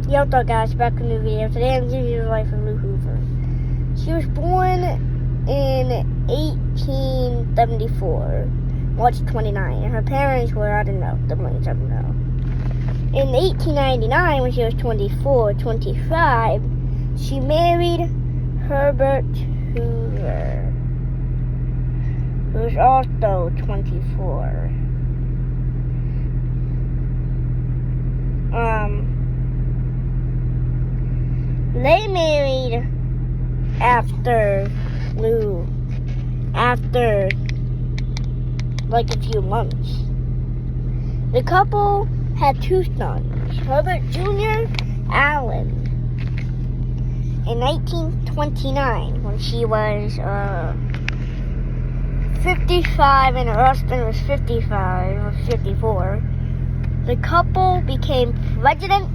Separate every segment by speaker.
Speaker 1: Yo, what's up, guys? Back with a new video. Today I'm giving you the life of Lou Hoover. She was born in 1874, March 29, and her parents were, I don't know, siblings, I don't know. In 1899, when she was 25, she married Herbert Hoover, who was also 24. They married after like a few months. The couple had two sons, Herbert Jr. Allen. In 1929, when she was 55 and her husband was 55 or 54, the couple became President,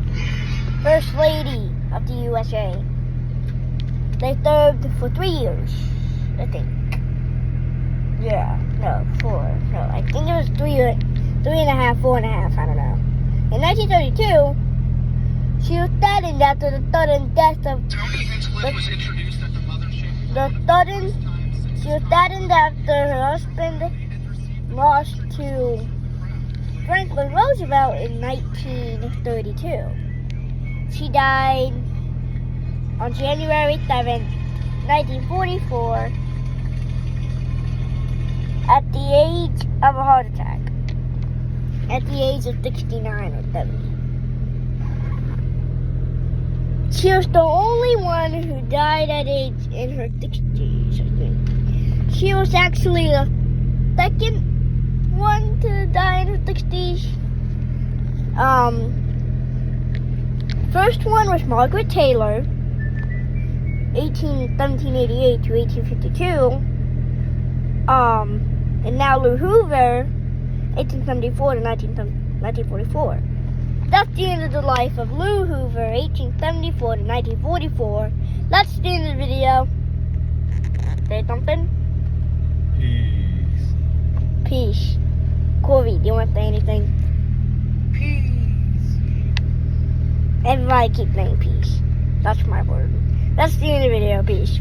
Speaker 1: First Lady of the USA. They served for 3 years, I think. Yeah, no, 4. No, I think it was 3 and a half, 4 and a half, I don't know. In 1932, she was threatened after the sudden death of she was threatened after her husband lost to Franklin Roosevelt in 1932. She died on January 7th, 1944, at the age of a heart attack, at the age of 69 or 70. She was the only one who died at age in her 60s, I think. She was actually the second one to die in her 60s. First one was Margaret Taylor, 1788 to 1852. And now Lou Hoover, 1874 to 1944. That's the end of the life of Lou Hoover, 1874 to 1944. That's the end of the video. Say something? Peace. Corey, do you want to say anything?
Speaker 2: Peace.
Speaker 1: Everybody keep saying peace. That's my word. That's the end of the video. Peace.